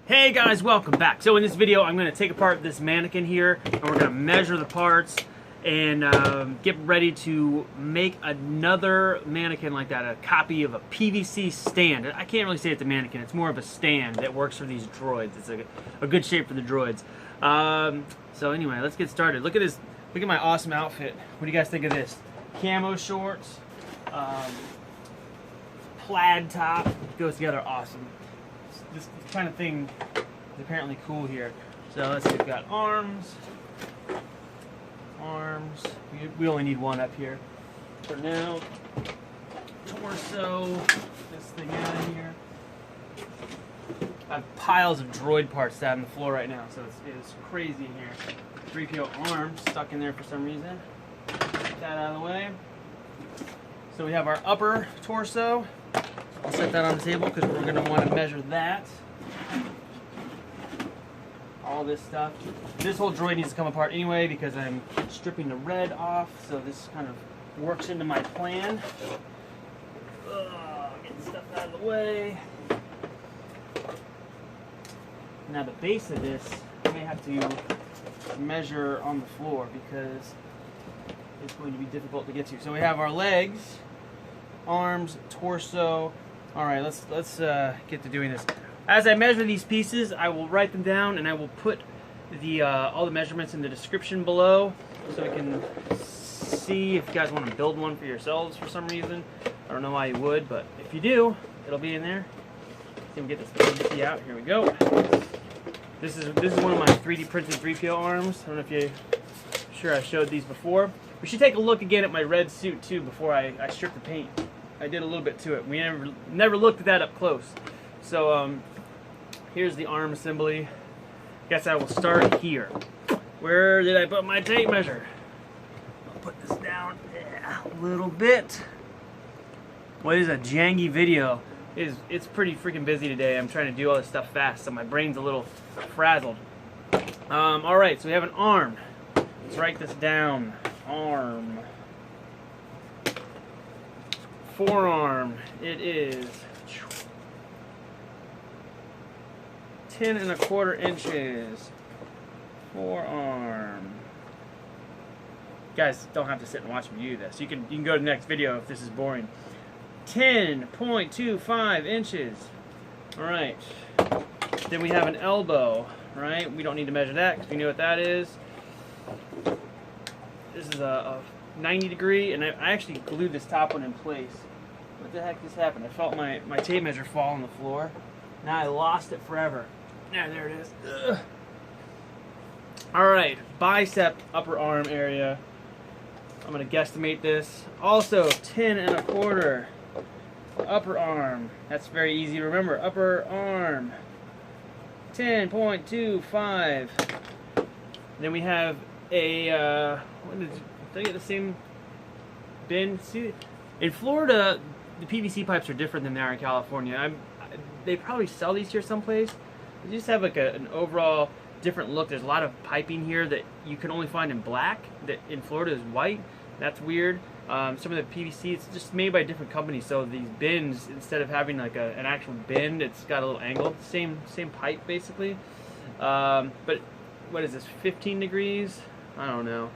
Hey guys, welcome back. So in this video, I'm going to take apart this mannequin here, and we're going to measure the parts and get ready to make another mannequin like that, a copy of a PVC stand. I can't really say it's a mannequin, it's more of a stand that works for these droids. It's a good shape for the droids. So anyway, let's get started. Look at this, look at my awesome outfit. What do you guys think of this? Camo shorts, plaid top, goes together awesome. This kind of thing is apparently cool here. So let's see, we've got arms. We only need one up here for now. Torso, this thing out of here. I have piles of droid parts down on the floor right now, so it's crazy in here. 3PO arm stuck in there for some reason. Get that out of the way. So we have our upper torso. I'll set that on the table because we're going to want to measure that. All this stuff. This whole droid needs to come apart anyway because I'm stripping the red off, so this kind of works into my plan. Get stuff out of the way. Now the base of this, I may have to measure on the floor because it's going to be difficult to get to. So we have our legs, arms, torso. All right, let's get to doing this. As I measure these pieces, I will write them down and I will put the all the measurements in the description below so we can see if you guys want to build one for yourselves for some reason. I don't know why you would, but if you do, it'll be in there. See if we get this PVC out. Here we go. This is one of my 3D printed 3PO arms. I don't know if you're sure I showed these before. We should take a look again at my red suit too before I strip the paint. I did a little bit to it. We never looked at that up close. So here's the arm assembly. Guess I will start here. Where did I put my tape measure? I'll put this down a little bit. What is a jangy video? It's pretty freaking busy today. I'm trying to do all this stuff fast, so my brain's a little frazzled. All right, so we have an arm. Let's write this down. Arm. Forearm. It is 10 1/4 inches. Forearm. You guys don't have to sit and watch me do this. You can go to the next video if this is boring. 10.25 inches. All right. Then we have an elbow. Right? We don't need to measure that because we know what that is. This is a 90 degree, and I actually glued this top one in place. What the heck just happened? I felt my tape measure fall on the floor. Now I lost it forever. There it is. Ugh. All right, bicep, upper arm area. I'm gonna guesstimate this. Also 10 1/4 upper arm. That's very easy to remember. Upper arm. 10.25. Then we have a did I get the same bin? See, in Florida, the PVC pipes are different than they are in California. They probably sell these here someplace. They just have like an overall different look. There's a lot of piping here that you can only find in black, that in Florida is white. That's weird. Some of the PVC, it's just made by different companies, so these bins, instead of having like an actual bin, it's got a little angle. Same pipe basically. But what is this, 15 degrees? I don't know.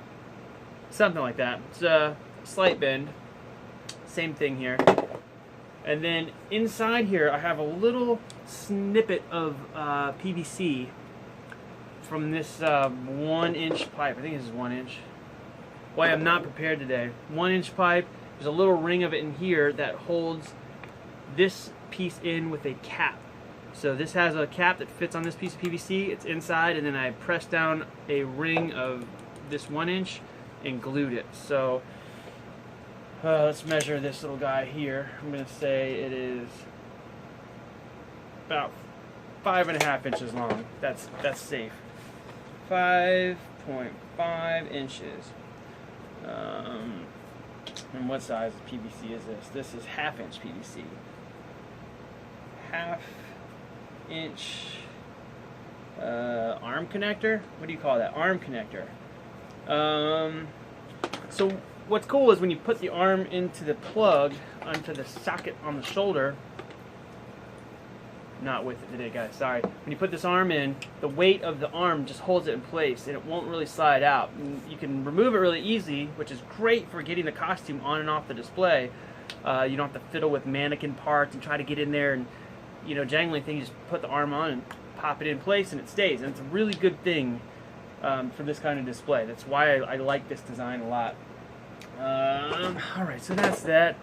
Something like that. It's a slight bend. Same thing here. And then inside here, I have a little snippet of PVC from this 1-inch pipe. I think this is 1 inch. Boy, I'm not prepared today. 1-inch pipe. There's a little ring of it in here that holds this piece in with a cap. So this has a cap that fits on this piece of PVC. It's inside, and then I pressed down a ring of this 1 inch and glued it. So let's measure this little guy here. I'm going to say it is about 5.5 inches long. That's safe. 5.5 inches. And what size of PVC is this? This is 1/2 inch PVC. 1/2 inch arm connector. What do you call that? Arm connector. So what's cool is when you put the arm into the plug onto the socket on the shoulder, not with it today, guys. Sorry. When you put this arm in, the weight of the arm just holds it in place, and it won't really slide out. And you can remove it really easy, which is great for getting the costume on and off the display. You don't have to fiddle with mannequin parts and try to get in there and, you know, jangling thing. You just put the arm on and pop it in place, and it stays. And it's a really good thing for this kind of display. That's why I like this design a lot. Alright, so that's that.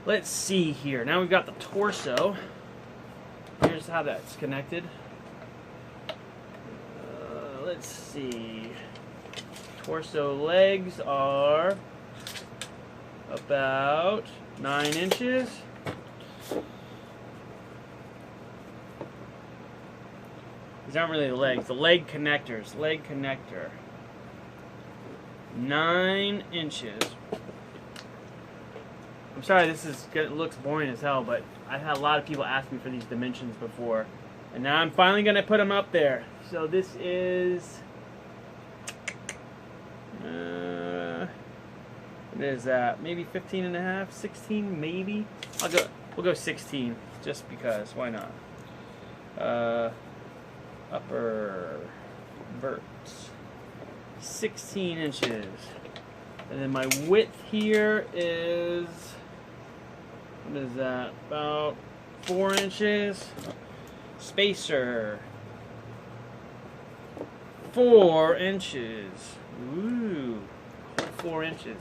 Let's see here. Now we've got the torso. Here's how that's connected. Let's see. Torso legs are about 9 inches. These aren't really the legs. The leg connectors. Leg connector. 9 inches. I'm sorry it looks boring as hell, but I've had a lot of people ask me for these dimensions before. And now I'm finally going to put them up there. So this is... what is that? Maybe 15 and a half? 16 maybe? We'll go 16, just because. Why not? Upper verts. 16 inches. And then my width here is... what is that? About 4 inches. Spacer. 4 inches. Ooh. 4 inches.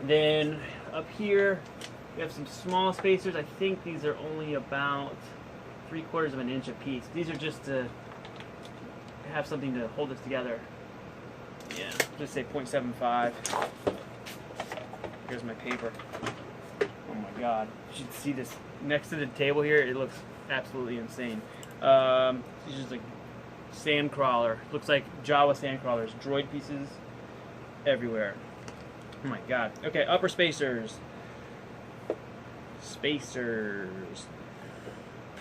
Then up here we have some small spacers. I think these are only about 3/4 of an inch apiece. These are just to have something to hold this together. Yeah, just say 0.75. Here's my paper. Oh my god. You should see this next to the table here. It looks absolutely insane. It's just like sand crawler. Looks like Jawa sand crawlers. Droid pieces everywhere. Oh my god. Okay, upper spacers. Spacers.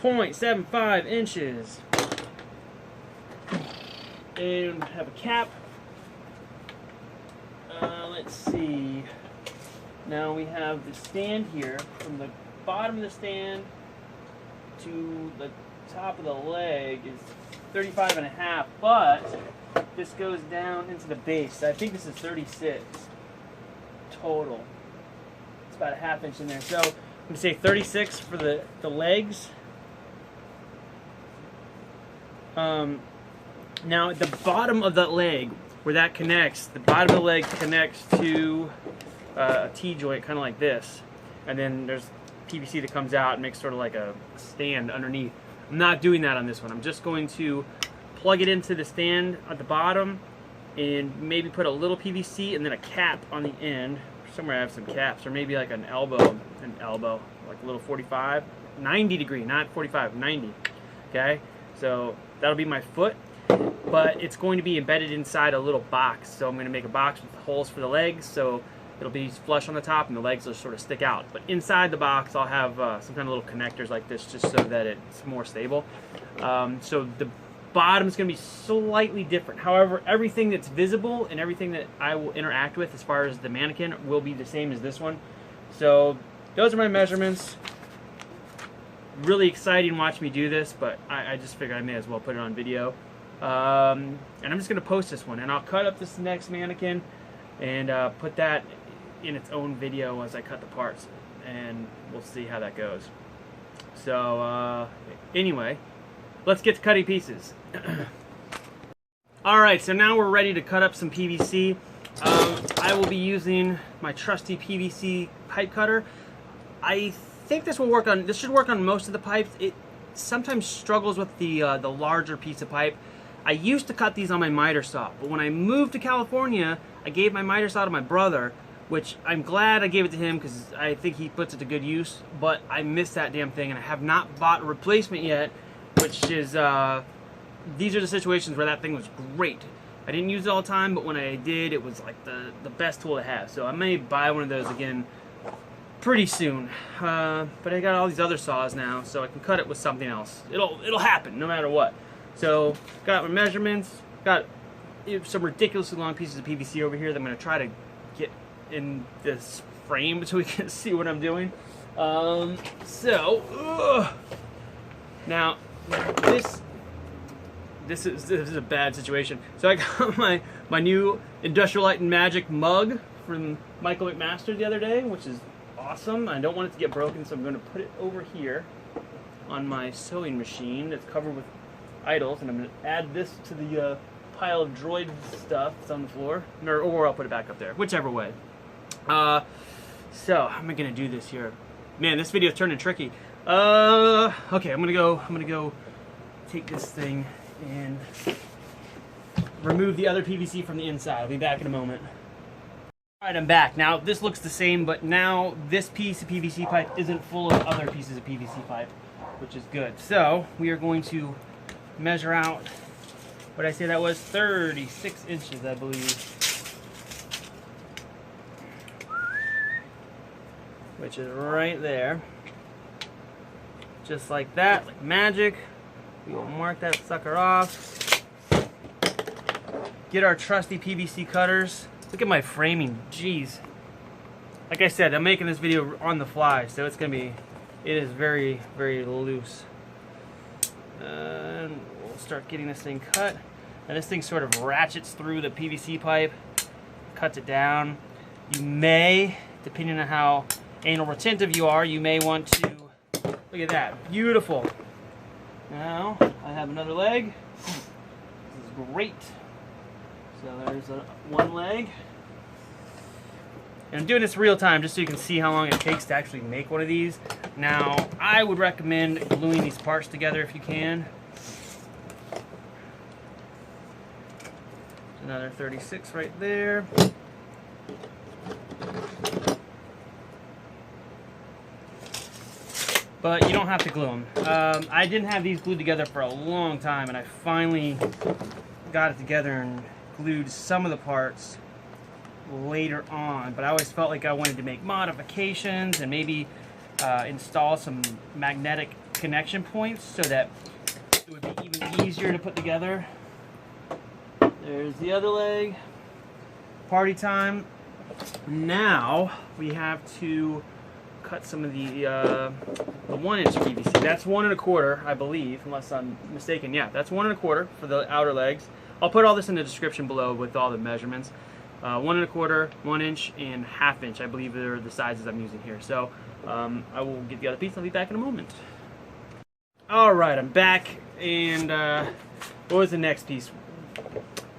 0.75 inches. And have a cap. Let's see. Now we have the stand here. From the bottom of the stand to the top of the leg is 35 and a half, but this goes down into the base. I think this is 36 total. It's about a ½ inch in there. So I'm going to say 36 for the legs. Now at the bottom of the leg, where that connects, the bottom of the leg connects to a T-joint, kind of like this. And then there's PVC that comes out and makes sort of like a stand underneath. I'm not doing that on this one. I'm just going to plug it into the stand at the bottom and maybe put a little PVC and then a cap on the end. Somewhere I have some caps, or maybe like an elbow, like a little 45, 90 degree, not 45, 90. Okay, so that'll be my foot, but it's going to be embedded inside a little box. So I'm going to make a box with holes for the legs, so it'll be flush on the top and the legs will sort of stick out. But inside the box I'll have some kind of little connectors like this, just so that it's more stable. So the bottom is going to be slightly different. However, everything that's visible and everything that I will interact with as far as the mannequin will be the same as this one. So those are my measurements. Really exciting watching me do this, but I just figured I may as well put it on video. And I'm just going to post this one, and I'll cut up this next mannequin and put that in its own video as I cut the parts, and we'll see how that goes. So anyway, let's get to cutting pieces. Alright, so now we're ready to cut up some PVC. I will be using my trusty PVC pipe cutter. I think this should work on most of the pipes. It sometimes struggles with the larger piece of pipe. I used to cut these on my miter saw, but when I moved to California, I gave my miter saw to my brother, which I'm glad I gave it to him because I think he puts it to good use, but I missed that damn thing and I have not bought a replacement yet, which is, these are the situations where that thing was great. I didn't use it all the time, but when I did, it was like the best tool to have. So I may buy one of those again pretty soon. But I got all these other saws now, so I can cut it with something else. It'll happen no matter what. So got my measurements, got some ridiculously long pieces of PVC over here that I'm going to try to get in this frame so we can see what I'm doing. Now this is a bad situation. So I got my new Industrial Light and Magic mug from Michael McMaster the other day, which is awesome. I don't want it to get broken, so I'm going to put it over here on my sewing machine that's covered with idols, and I'm going to add this to the pile of droid stuff that's on the floor, or I'll put it back up there, whichever way. So how am I going to do this here? Man, this video is turning tricky. Okay, I'm gonna go take this thing and remove the other PVC from the inside. I'll be back in a moment. Alright, I'm back. Now, this looks the same, but now this piece of PVC pipe isn't full of other pieces of PVC pipe, which is good. So, we are going to measure out, what did I say that was? 36 inches, I believe. Which is right there. Just like that, like magic. We will mark that sucker off. Get our trusty PVC cutters. Look at my framing, jeez. Like I said, I'm making this video on the fly, so it's gonna be, it is very, very loose. And we'll start getting this thing cut. And this thing sort of ratchets through the PVC pipe, cuts it down. You may, depending on how anal retentive you are, you may want to, look at that, beautiful. Now, I have another leg. This is great. So there's one leg. And I'm doing this real time just so you can see how long it takes to actually make one of these. Now, I would recommend gluing these parts together if you can. Another 36 right there. But you don't have to glue them. I didn't have these glued together for a long time, and I finally got it together and glued some of the parts later on. But I always felt like I wanted to make modifications and maybe install some magnetic connection points so that it would be even easier to put together. There's the other leg. Party time. Now we have to cut some of the 1-inch PVC. That's 1 1/4, I believe, unless I'm mistaken. Yeah, that's 1 1/4 for the outer legs. I'll put all this in the description below with all the measurements. 1 1/4, 1 inch, and 1/2 inch. I believe are the sizes I'm using here. So I will get the other piece. I'll be back in a moment. All right, I'm back, and what was the next piece?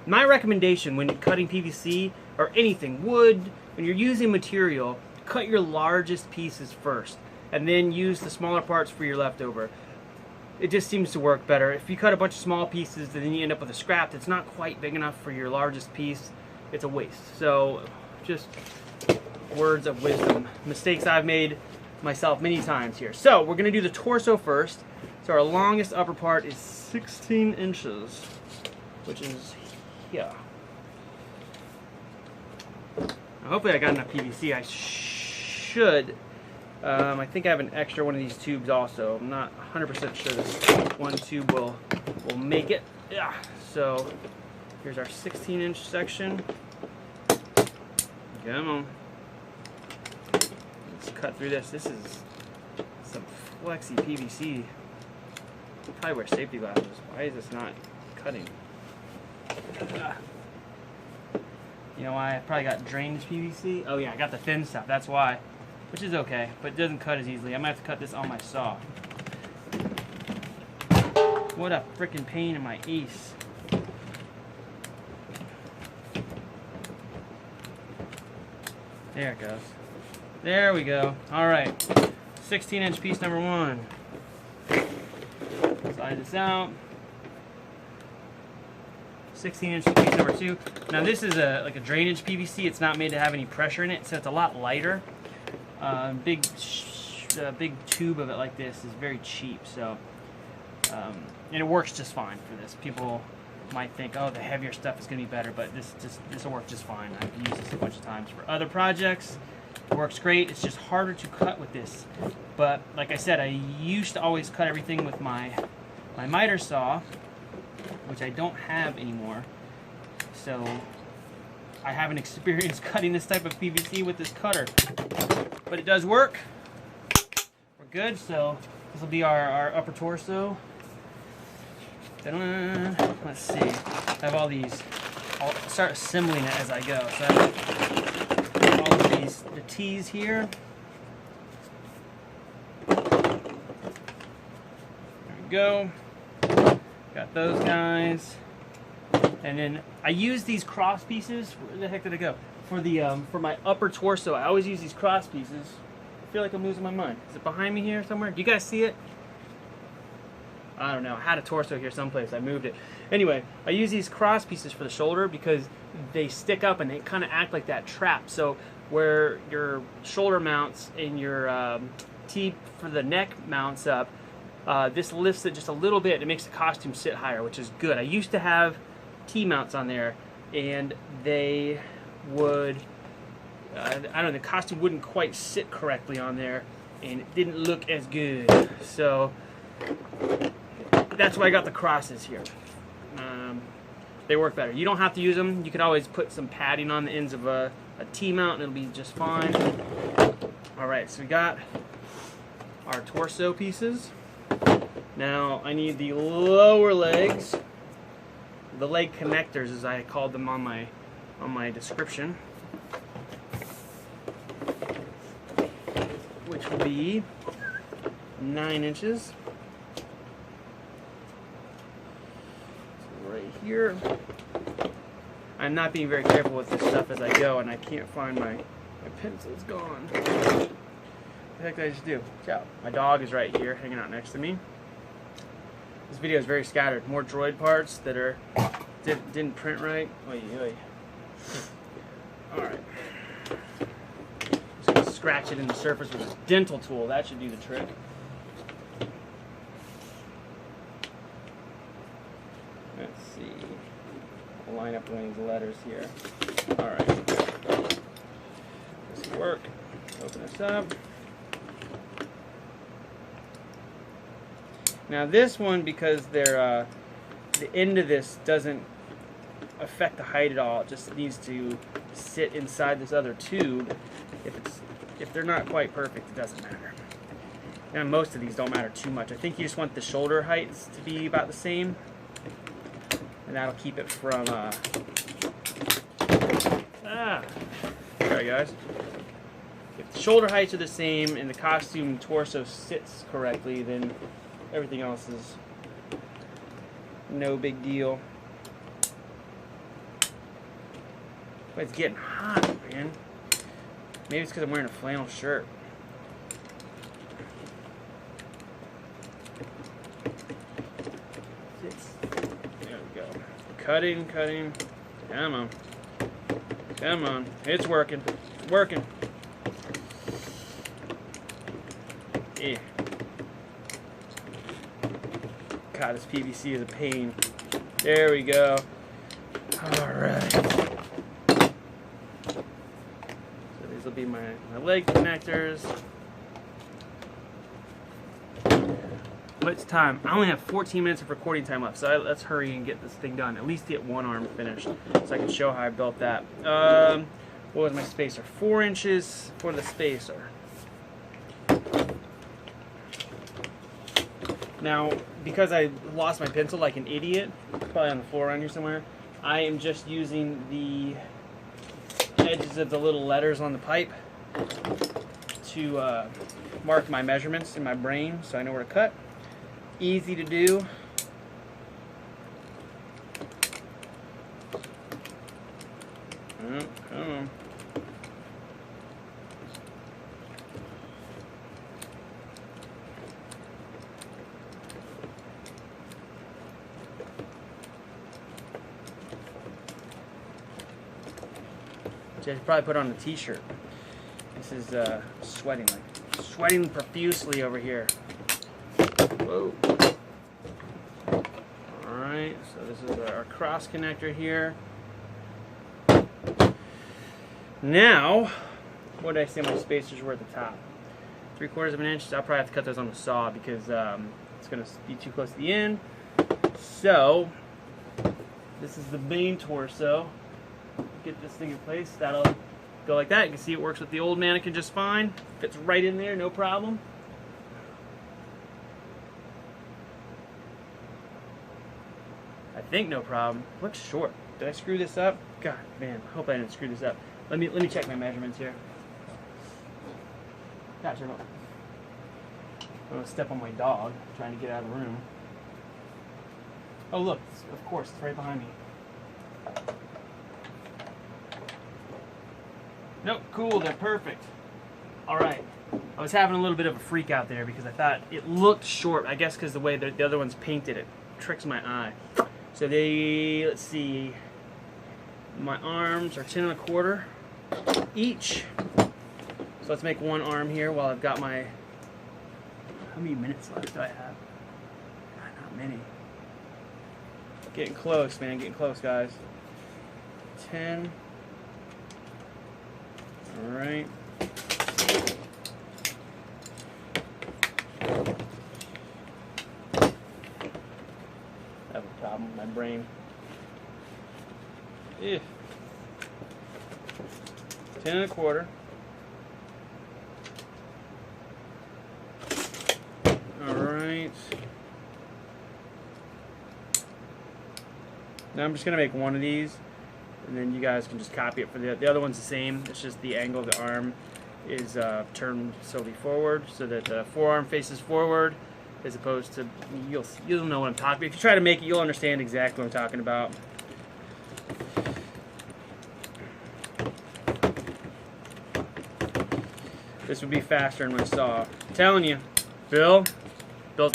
My recommendation when cutting PVC or anything, wood, when you're using material, cut your largest pieces first and then use the smaller parts for your leftover. It just seems to work better. If you cut a bunch of small pieces, then you end up with a scrap that's not quite big enough for your largest piece. It's a waste. So just words of wisdom. Mistakes I've made myself many times here. So we're going to do the torso first. So our longest upper part is 16 inches, which is here. Now, hopefully I got enough PVC. I should. I think I have an extra one of these tubes also. I'm not 100% sure this one tube will make it. Yeah. So here's our 16-inch section. Come on. Let's cut through this. This is some flexy PVC. I'll probably wear safety glasses. Why is this not cutting? You know why? I probably got drainage PVC. Oh yeah, I got the thin stuff. That's why. Which is okay, but it doesn't cut as easily. I might have to cut this on my saw. What a freaking pain in my ace. There it goes. There we go. Alright. 16-inch piece number 1. Slide this out. 16-inch piece number 2. Now this is like a drainage PVC. It's not made to have any pressure in it, so it's a lot lighter. Big tube of it like this is very cheap, so and it works just fine for this. People might think, oh, the heavier stuff is going to be better, but this will work just fine. I've used this a bunch of times for other projects. It works great. It's just harder to cut with this. But like I said, I used to always cut everything with my miter saw, which I don't have anymore. So I haven't experienced cutting this type of PVC with this cutter. But it does work. good. So this will be our upper torso. Let's see. I have all these. I'll start assembling it as I go. So I have all of these, the T's here. There we go. Got those guys. And then I use these cross pieces. Where the heck did it go? For my upper torso, I always use these cross pieces. I feel like I'm losing my mind. Is it behind me here somewhere? Do you guys see it? I don't know. I had a torso here someplace. I moved it. Anyway, I use these cross pieces for the shoulder because they stick up and they kind of act like that trap. So where your shoulder mounts and your T for the neck mounts up, this lifts it just a little bit. It makes the costume sit higher, which is good. I used to have T mounts on there, and they would, I don't know, the costume wouldn't quite sit correctly on there, and it didn't look as good. So that's why I got the crosses here. They work better. You don't have to use them. You could always put some padding on the ends of a T mount and it'll be just fine. Alright, so we got our torso pieces. Now I need the lower legs, the leg connectors as I called them on my description, which will be 9 inches. Right here. I'm not being very careful with this stuff as I go, and I can't find my pencil. It's gone. What the heck did I just do? Ciao. My dog is right here, hanging out next to me. This video is very scattered. More droid parts that are didn't print right. Oy, oy. All right. Just gonna scratch it in the surface with a dental tool. That should do the trick. Let's see. I'll line up one of these letters here. Alright. This will work. Open this up. Now this one, because they're the end of this doesn't affect the height at all. It just needs to sit inside this other tube. If they're not quite perfect, it doesn't matter. Now most of these don't matter too much. I think you just want the shoulder heights to be about the same. And that'll keep it from, sorry guys. If the shoulder heights are the same and the costume torso sits correctly, then everything else is no big deal. But it's getting hot, man. Maybe it's because I'm wearing a flannel shirt. Cutting. Come on. Come on. It's working. It's working. Yeah. God, this PVC is a pain. There we go. Alright. So these will be my leg connectors. It's time. I only have 14 minutes of recording time left, so let's hurry and get this thing done. At least get one arm finished, so I can show how I built that. What was my spacer? 4 inches for the spacer. Now, because I lost my pencil like an idiot, probably on the floor around here somewhere, I am just using the edges of the little letters on the pipe to mark my measurements in my brain, so I know where to cut. Easy to do. Oh, come on. I should probably put on a t-shirt. This is sweating profusely over here. Whoa. Alright, so this is our cross connector here. Now, what did I say my spacers were at the top? 3/4 of an inch. I'll probably have to cut those on the saw because it's going to be too close to the end. So, this is the main torso. Get this thing in place. That'll go like that. You can see it works with the old mannequin just fine. Fits right in there, no problem. I think no problem. Looks short. Did I screw this up? God, man, I hope I didn't screw this up. Let me check my measurements here. Gosh, I'm gonna step on my dog trying to get out of the room. Oh look, of course, it's right behind me. Nope, cool, they're perfect. All right, I was having a little bit of a freak out there because I thought it looked short. I guess because the way the other one's painted, it tricks my eye. So let's see, my arms are 10 1/4 each. So let's make one arm here while I've got my, how many minutes left do I have? God, not many. Getting close, man, getting close, guys. 10. All right. I have a problem with my brain. Yeah. 10 1/4. All right. Now I'm just gonna make one of these, and then you guys can just copy it for the other one's the same. It's just the angle of the arm is turned slowly forward so that the forearm faces forward, as opposed to, you'll know what I'm talking about. If you try to make it, you'll understand exactly what I'm talking about. This would be faster than my saw. I'm telling you, Bill's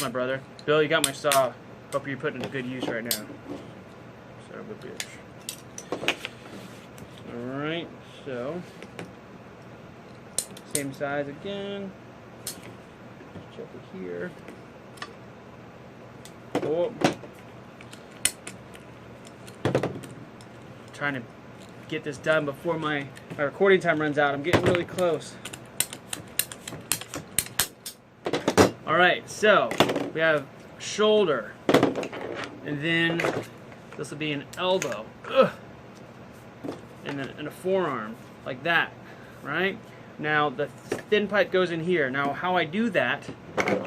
my brother. Bill, you got my saw. Hope you're putting it to good use right now. Son of a bitch. Alright, so same size again. Check it here. Oh. Trying to get this done before my recording time runs out. I'm getting really close. Alright, so we have shoulder, and then this will be an elbow. Ugh. And then a forearm, like that, right? Now the thin pipe goes in here. Now how I do that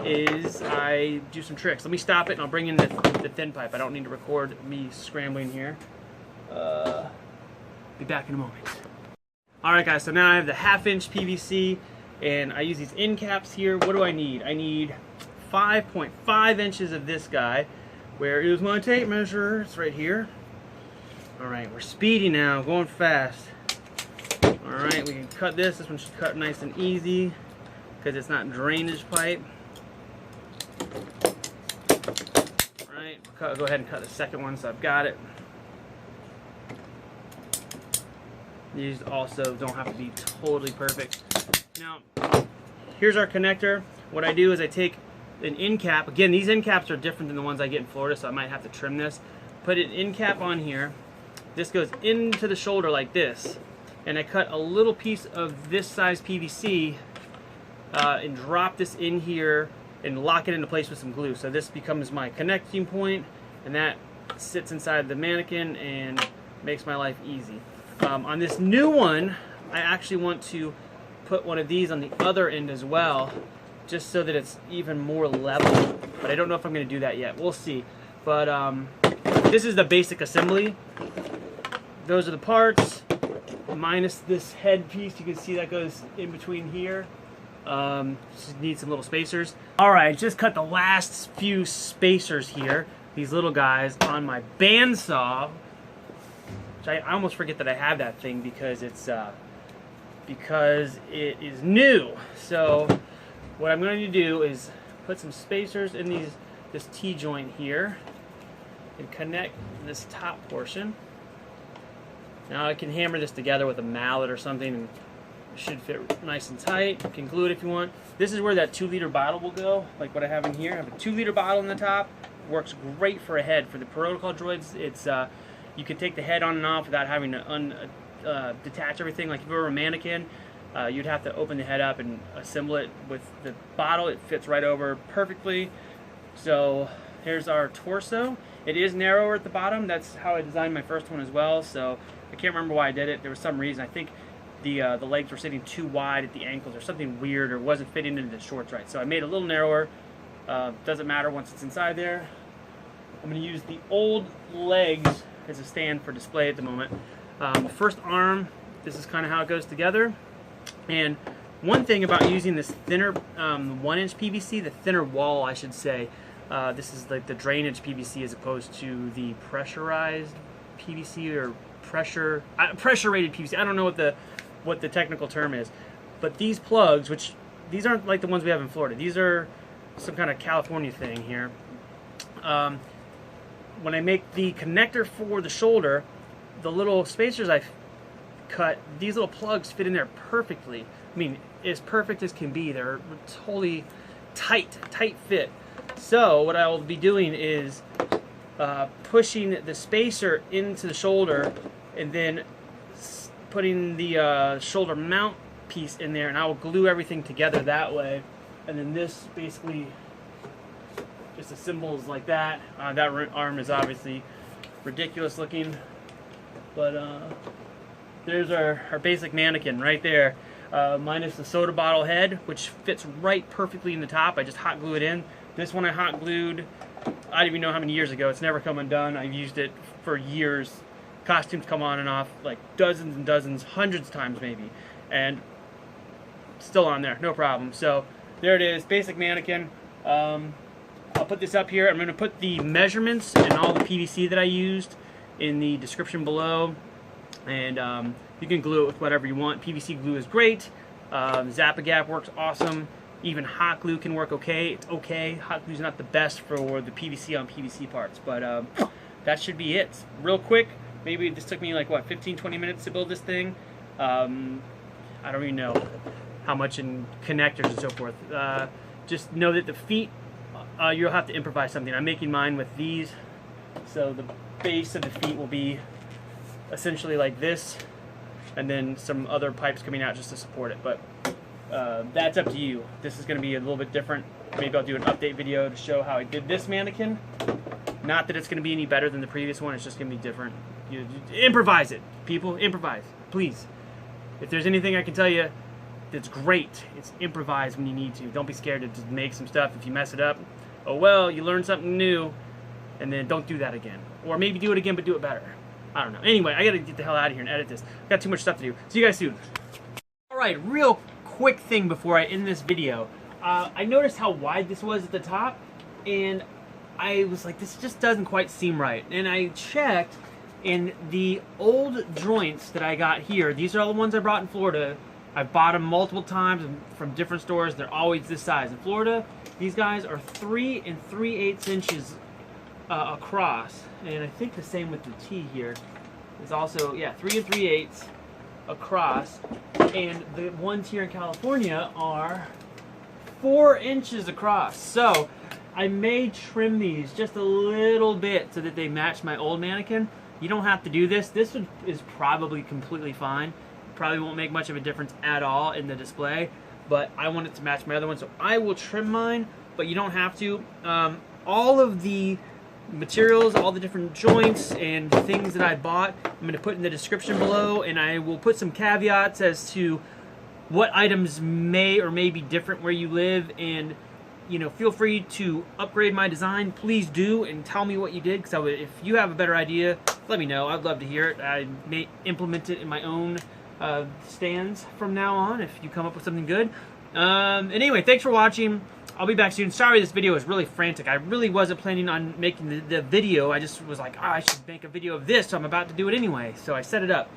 is I do some tricks. Let me stop it and I'll bring in the thin pipe. I don't need to record me scrambling here. Be back in a moment. Alright guys, so now I have the 1/2 inch PVC and I use these end caps here. What do I need? I need 5.5 inches of this guy. Where is my tape measure? It's right here. Alright, we're speedy now, going fast. Alright, we can cut this. This one should cut nice and easy because it's not drainage pipe. Alright, go ahead and cut the second one so I've got it. These also don't have to be totally perfect. Now, here's our connector. What I do is I take an end cap. Again, these end caps are different than the ones I get in Florida, so I might have to trim this. Put an end cap on here. This goes into the shoulder like this. And I cut a little piece of this size PVC and drop this in here and lock it into place with some glue. So this becomes my connecting point, and that sits inside the mannequin and makes my life easy. On this new one, I actually want to put one of these on the other end as well, just so that it's even more level. But I don't know if I'm going to do that yet. We'll see. But this is the basic assembly. Those are the parts, minus this head piece. You can see that goes in between here. Just need some little spacers. Alright, just cut the last few spacers here, these little guys, on my bandsaw. Which I almost forget that I have that thing because it is new. So what I'm going to do is put some spacers in this T-joint here and connect this top portion. Now I can hammer this together with a mallet or something and it should fit nice and tight. You can glue it if you want. This is where that 2-liter bottle will go, like what I have in here. I have a 2-liter bottle in the top. Works great for a head. For the protocol droids, it's you can take the head on and off without having to detach everything. Like if you were a mannequin, you'd have to open the head up and assemble it. With the bottle, it fits right over perfectly. So here's our torso. It is narrower at the bottom. That's how I designed my first one as well. So I can't remember why I did it. There was some reason. I think the legs were sitting too wide at the ankles or something weird, or wasn't fitting into the shorts right. So I made it a little narrower. Doesn't matter once it's inside there. I'm going to use the old legs as a stand for display at the moment. The first arm, this is kind of how it goes together. And one thing about using this thinner 1-inch PVC, the thinner wall I should say, this is like the drainage PVC as opposed to the pressurized PVC or pressure rated PVC. I don't know what the technical term is, but these plugs, which these aren't like the ones we have in Florida, these are some kind of California thing here. When I make the connector for the shoulder, the little spacers I've cut, these little plugs fit in there perfectly. I mean, as perfect as can be. They're totally tight fit. So what I will be doing is pushing the spacer into the shoulder and then putting the shoulder mount piece in there, and I will glue everything together that way. And then this basically just assembles like that. That arm is obviously ridiculous looking, but there's our basic mannequin right there, minus the soda bottle head, which fits right perfectly in the top. I just hot glue it in. This one I hot glued, I don't even know how many years ago. It's never come undone. I've used it for years. Costumes come on and off like dozens and dozens, hundreds of times maybe, and still on there, no problem. So there it is, basic mannequin. I'll put this up here. I'm going to put the measurements and all the PVC that I used in the description below, and you can glue it with whatever you want. PVC glue is great. Zap-A-Gap works awesome. Even hot glue can work okay. It's okay. Hot glue is not the best for the PVC on PVC parts, but that should be it. Real quick, maybe this took me like, what, 15-20 minutes to build this thing. I don't even know how much in connectors and so forth. Just know that the feet, you'll have to improvise something. I'm making mine with these, so the base of the feet will be essentially like this, and then some other pipes coming out just to support it. But that's up to you. This is going to be a little bit different. Maybe I'll do an update video to show how I did this mannequin. Not that it's going to be any better than the previous one. It's just going to be different. You improvise it, people. Improvise, please. If there's anything I can tell you that's great, it's improvise when you need to. Don't be scared to just make some stuff. If you mess it up, oh well, you learned something new, and then don't do that again. Or maybe do it again, but do it better. I don't know. Anyway, I got to get the hell out of here and edit this. Got too much stuff to do. See you guys soon. All right, real quick thing before I end this video. I noticed how wide this was at the top, and I was like, this just doesn't quite seem right. And I checked, and the old joints that I got here, these are all the ones I brought in Florida. I've bought them multiple times from different stores. They're always this size. In Florida, these guys are 3 3/8 inches across, and I think the same with the T here. It's also, yeah, 3 3/8 across, and the ones here in California are 4 inches across. So I may trim these just a little bit so that they match my old mannequin. You don't have to do this. This is probably completely fine. Probably won't make much of a difference at all in the display, but I want it to match my other one, so I will trim mine, but you don't have to. All of the materials, all the different joints and things that I bought, I'm going to put in the description below, and I will put some caveats as to what items may or may be different where you live, and you know, feel free to upgrade my design. Please do, and tell me what you did, because if you have a better idea, let me know. I'd love to hear it. I may implement it in my own stands from now on if you come up with something good. Anyway, thanks for watching. I'll be back soon. Sorry this video is really frantic. I really wasn't planning on making the video. I just was like, oh, I should make a video of this, so I'm about to do it anyway. So I set it up.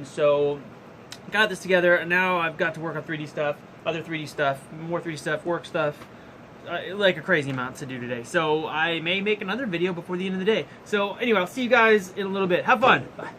So got this together, and now I've got to work on 3D stuff, other 3D stuff, more 3D stuff, work stuff, like a crazy amount to do today. So I may make another video before the end of the day. So anyway, I'll see you guys in a little bit. Have fun. Bye.